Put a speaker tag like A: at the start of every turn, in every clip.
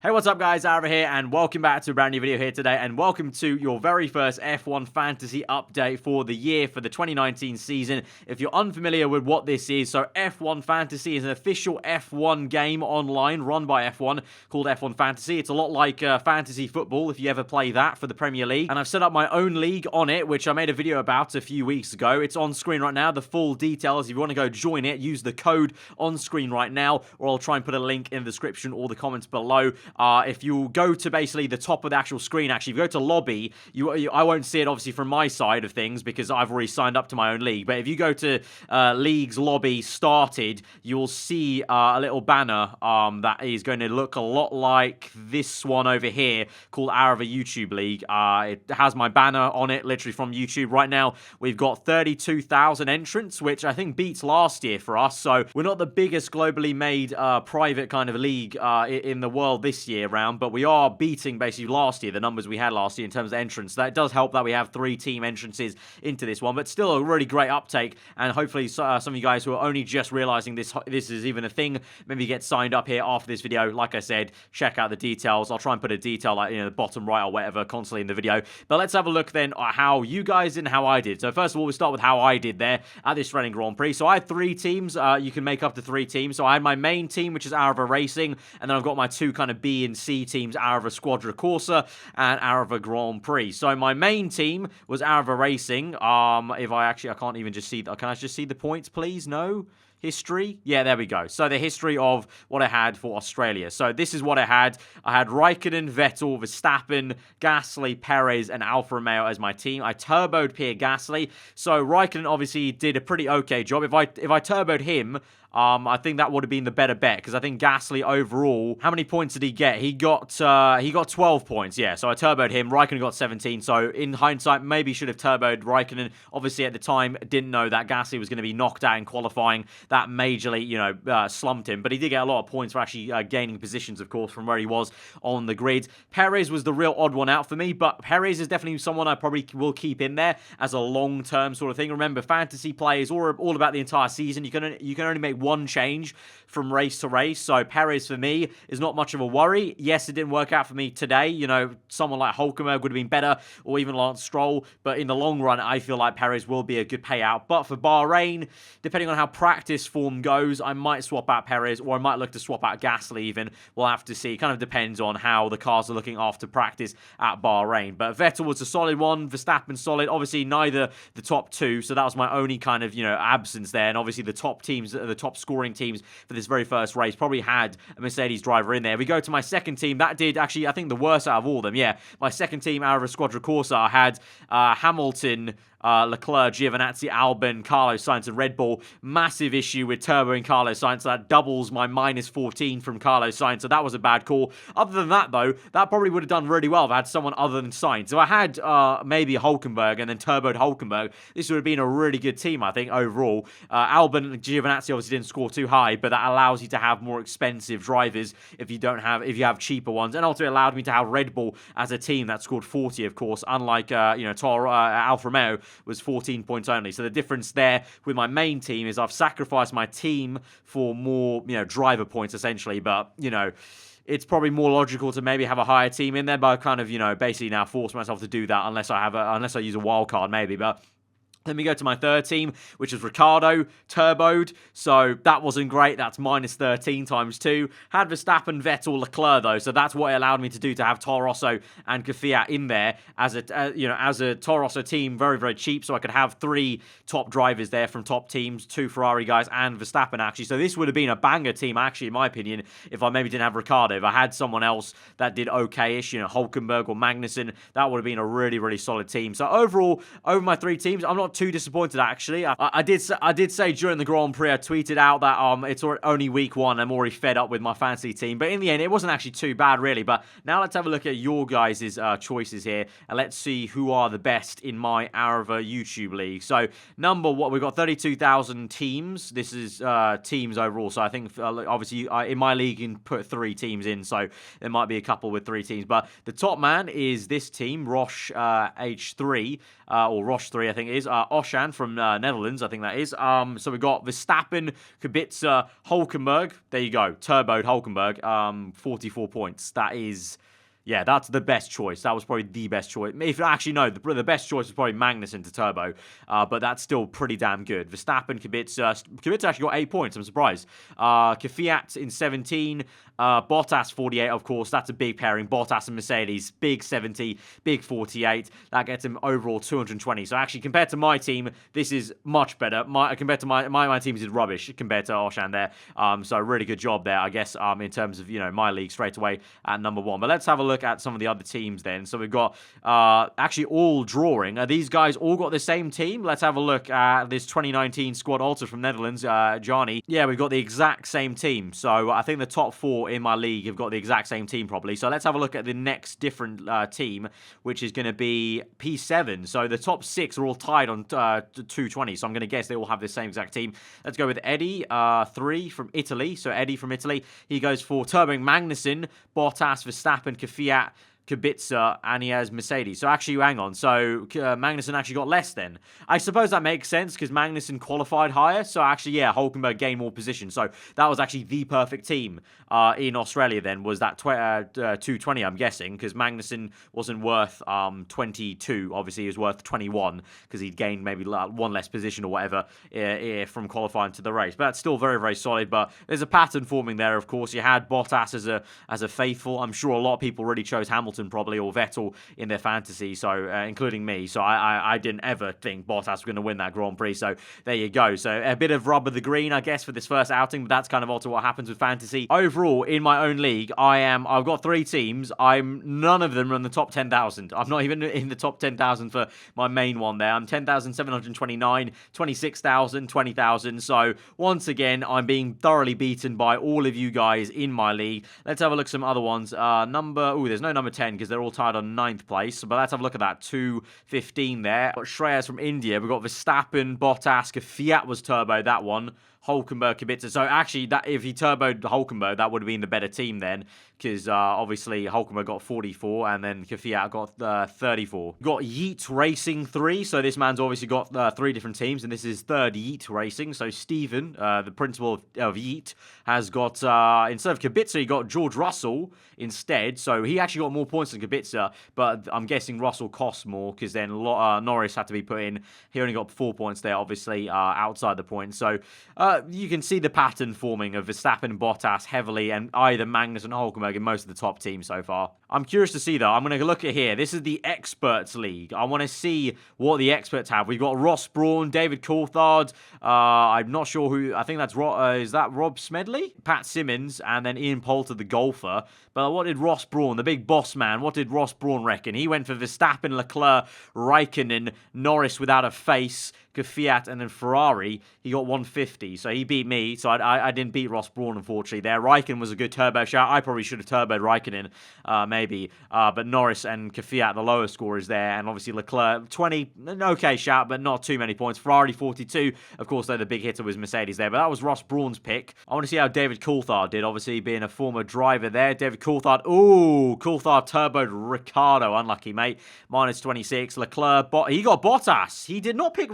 A: Hey, what's up guys, AARAVA here, and welcome back to a brand new video here today, and welcome to your very first F1 Fantasy update for the year, for the 2019 season. If you're unfamiliar with what this is, so F1 Fantasy is an official F1 game online run by F1 called F1 Fantasy. It's a lot like fantasy football, if you ever play that for the Premier League, and I've set up my own league on it, which I made a video about a few weeks ago. It's on screen right now, the full details. If you want to go join it, use the code on screen right now, or I'll try and put a link in the description or the comments below. If you go to basically the top of the actual screen, actually, if you go to lobby, I won't see it obviously from my side of things because I've already signed up to my own league. But if you go to leagues lobby started, you'll see a little banner that is going to look a lot like this one over here called AARAVA YouTube League. It has my banner on it, literally from YouTube. Right now, we've got 32,000 entrants, which I think beats last year for us. So we're not the biggest globally made private kind of league in the world this year round, but we are beating basically last year, the numbers we had last year in terms of entrance. That does help that we have 3 team entrances into this one, but still a really great uptake, and hopefully some of you guys who are only just realizing this is even a thing, maybe get signed up here after this video. Like I said, check out the details. I'll try and put a detail like, the bottom right or whatever constantly in the video, but let's have a look then at how you guys did and how I did. So first of all, we'll start with how I did there at this running Grand Prix. So I had 3 teams. You can make up to 3 teams. So I had my main team, which is AARAVA Racing, and then I've got my 2 kind of B and C teams, AARAVA Squadra Corsa and AARAVA Grand Prix. So my main team was AARAVA Racing. If I can't even just see, can I just see the points, please? No? History? Yeah, there we go. So the history of what I had for Australia. So this is what I had. I had Raikkonen, Vettel, Verstappen, Gasly, Perez, and Alfa Romeo as my team. I turboed Pierre Gasly. So Raikkonen obviously did a pretty okay job. If I turboed him, I think that would have been the better bet, because I think Gasly overall, how many points did he get? He got 12 points, yeah. So I turboed him. Raikkonen got 17. So in hindsight, maybe should have turboed Raikkonen. Obviously at the time, didn't know that Gasly was going to be knocked out in qualifying. That majorly, slumped him. But he did get a lot of points for actually gaining positions, of course, from where he was on the grid. Perez was the real odd one out for me, but Perez is definitely someone I probably will keep in there as a long-term sort of thing. Remember, fantasy play is all about the entire season. You can only make one change from race to race. So Perez for me is not much of a worry. Yes, it didn't work out for me today. Someone like Hulkenberg would have been better, or even Lance Stroll. But in the long run, I feel like Perez will be a good payout. But for Bahrain, depending on how practice form goes, I might swap out Perez, or I might look to swap out Gasly even. We'll have to see. It kind of depends on how the cars are looking after practice at Bahrain. But Vettel was a solid one. Verstappen solid. Obviously, neither the top 2. So that was my only kind of, absence there. And obviously the top teams, the top scoring teams for this very first race probably had a Mercedes driver in there. We go to my second team. That did actually, I think, the worst out of all of them. Yeah, my second team, AARAVA Squadra Corsa, I had Hamilton, Leclerc, Giovinazzi, Albon, Carlos Sainz, and Red Bull. Massive issue with turboing Carlos Sainz. So that doubles my minus 14 from Carlos Sainz. So that was a bad call. Other than that, though, that probably would have done really well if I had someone other than Sainz. If I had maybe Hulkenberg and then turboed Hulkenberg, this would have been a really good team, I think, overall. Albon and Giovinazzi obviously didn't score too high, but that allows you to have more expensive drivers if you have cheaper ones. And also allowed me to have Red Bull as a team that scored 40, of course, unlike Alfa Romeo was 14 points only. So the difference there with my main team is I've sacrificed my team for more, driver points essentially. But, it's probably more logical to maybe have a higher team in there, but I kind of, basically now force myself to do that unless I use a wild card maybe. But then we go to my third team, which is Ricciardo, turboed. So that wasn't great. That's minus 13 times 2. Had Verstappen, Vettel, Leclerc, though. So that's what it allowed me to do, to have Toro Rosso and Kvyat in there as a Toro Rosso team, very, very cheap. So I could have 3 top drivers there from top teams, 2 Ferrari guys and Verstappen, actually. So this would have been a banger team, actually, in my opinion, if I maybe didn't have Ricciardo. If I had someone else that did okay-ish, Hulkenberg or Magnussen, that would have been a really, really solid team. So overall, over my 3 teams, I'm not too disappointed, actually. I did say during the Grand Prix, I tweeted out that it's only week 1. I'm already fed up with my fantasy team. But in the end, it wasn't actually too bad, really. But now let's have a look at your guys' choices here. And let's see who are the best in my AARAVA YouTube League. So, we've got 32,000 teams. This is teams overall. So I think, obviously, in my league, you can put 3 teams in. So there might be a couple with 3 teams. But the top man is this team, Roche H3, or Roche 3, I think it is. Oshan from Netherlands, I think that is. So we got Verstappen, Kubica, Hulkenberg. There you go, turboed Hulkenberg. 44 points. That is... Yeah, that's the best choice. That was probably the best choice. If actually, no, the best choice was probably Magnussen to turbo, but that's still pretty damn good. Verstappen, Kubica actually got 8 points. I'm surprised. Kvyat in 17, Bottas 48. Of course, that's a big pairing. Bottas and Mercedes, big 70, big 48. That gets him overall 220. So actually, compared to my team, this is much better. Compared to my team is rubbish compared to Oshan there. So really good job there, I guess. In terms of my league straight away at number 1. But let's have a look at some of the other teams then. So we've got actually all drawing. These guys all got the same team. Let's have a look at this 2019 squad altered from Netherlands, Johnny. Yeah, we've got the exact same team. So I think the top 4 in my league have got the exact same team probably. So let's have a look at the next different team, which is going to be P7. So the top 6 are all tied on 220. So I'm going to guess they all have the same exact team. Let's go with Eddie, 3 from Italy. So Eddie from Italy, he goes for turboing Magnussen, Bottas, Verstappen, Kvyat, Kubica, and he has Mercedes. So actually, hang on. So Magnussen actually got less then. I suppose that makes sense because Magnussen qualified higher. So actually, yeah, Hulkenberg gained more position. So that was actually the perfect team in Australia then, was that 220, I'm guessing, because Magnussen wasn't worth 22. Obviously, he was worth 21 because he'd gained maybe one less position or whatever from qualifying to the race. But that's still very, very solid. But there's a pattern forming there, of course. You had Bottas as a faithful. I'm sure a lot of people really chose Hamilton probably, or Vettel in their fantasy, so including me. So I didn't ever think Bottas was going to win that Grand Prix. So there you go. So a bit of rub of the green, I guess, for this first outing, but that's kind of also what happens with fantasy. Overall, in my own league, I've got 3 teams. None of them are in the top 10,000. I'm not even in the top 10,000 for my main one there. I'm 10,729, 26,000, 20,000. So once again, I'm being thoroughly beaten by all of you guys in my league. Let's have a look at some other ones. There's no number 10 because they're all tied on 9th place. But let's have a look at that. 215 there. Got Shreyas from India. We've got Verstappen, Bottas, Kvyat was turbo, that one. Hulkenberg, Kubica. So actually, that if he turboed Hulkenberg, that would have been the better team then, because obviously Hulkenberg got 44 and then Kvyat got 34. We've got Yeet Racing 3. So this man's obviously got 3 different teams, and this is third Yeet Racing. So Stephen, the principal of Yeet, has got, instead of Kubica, he got George Russell instead. So he actually got more points than Kubica, but I'm guessing Russell costs more because then Norris had to be put in. He only got 4 points there, obviously, outside the points. So you can see the pattern forming of Verstappen and Bottas heavily, and either Magnus and Hulkenberg in most of the top teams so far. I'm curious to see, though. I'm going to look at here. This is the Experts League. I want to see what the experts have. We've got Ross Brawn, David Coulthard. I'm not sure who. I think that's is that Rob Smedley? Pat Simmons, and then Ian Poulter, the golfer. But what did Ross Brawn, the big boss man, what did Ross Brawn reckon? He went for Verstappen, Leclerc, Raikkonen, Norris without a face, Kvyat, and then Ferrari. He got 150, so he beat me. So I didn't beat Ross Brawn, unfortunately, there. Raikkonen was a good turbo shout. I probably should have turboed Raikkonen, maybe. But Norris and Kvyat, the lower score is there. And obviously Leclerc, 20, okay shout, but not too many points. Ferrari, 42. Of course, though, the big hitter was Mercedes there. But that was Ross Brawn's pick. I want to see how David Coulthard did, obviously being a former driver there. David Coulthard, Coulthard turboed Ricciardo. Unlucky, mate. Minus 26. Leclerc, he got Bottas. He did not pick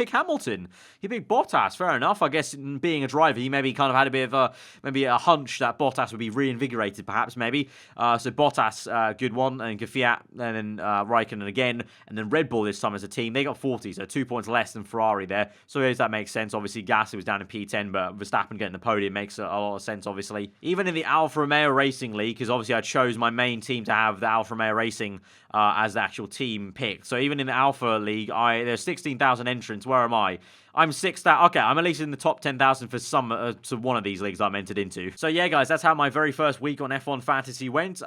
A: Hamilton. He picked Bottas. Fair enough. I guess being a driver, he maybe kind of had a bit of a hunch that Bottas would be reinvigorated, perhaps, maybe. So Bottas, good one, and Kvyat, and then Raikkonen again, and then Red Bull this time as a team. They got 40, so 2 points less than Ferrari there. So that makes sense. Obviously, Gasly was down in P10, but Verstappen getting the podium makes a lot of sense, obviously. Even in the Alfa Romeo Racing League, because obviously I chose my main team to have the Alfa Romeo Racing as the actual team picked. So even in the Alpha League, there's 16,000 entrants. Where am I? I'm 6,000. Okay, I'm at least in the top 10,000 for one of these leagues I'm entered into. So yeah, guys, that's how my very first week on F1 Fantasy went.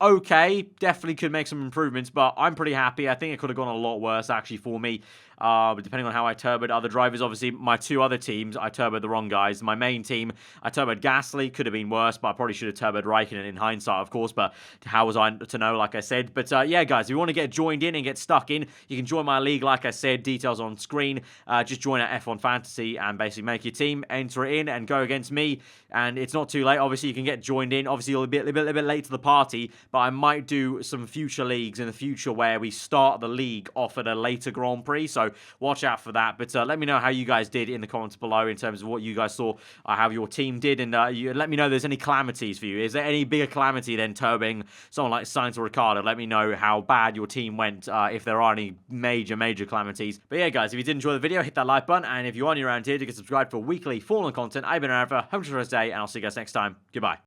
A: Okay, definitely could make some improvements, but I'm pretty happy. I think it could have gone a lot worse, actually, for me. Depending on how I turboed other drivers. Obviously, my 2 other teams, I turboed the wrong guys. My main team, I turboed Gasly. Could have been worse, but I probably should have turboed Raikkonen in hindsight, of course. But how was I to know, like I said? But yeah, guys, if you want to get joined in and get stuck in, you can join my league, like I said. Details on screen. Just join at F1 Fantasy and basically make your team, enter it in, and go against me. And it's not too late. Obviously, you can get joined in. Obviously, you'll be a little bit late to the party, but I might do some future leagues in the future where we start the league off at a later Grand Prix. So watch out for that. But let me know how you guys did in the comments below in terms of what you guys saw, how your team did, and let me know if there's any calamities for you. Is there any bigger calamity than turboing someone like Sainz or Ricciardo? Let me know how bad your team went, if there are any major calamities. But yeah, guys, if you did enjoy the video, hit that like button, and if you are new around here, you can subscribe for weekly Formula content. I've been AARAVA. Hope you enjoy this day, and I'll see you guys next time. Goodbye.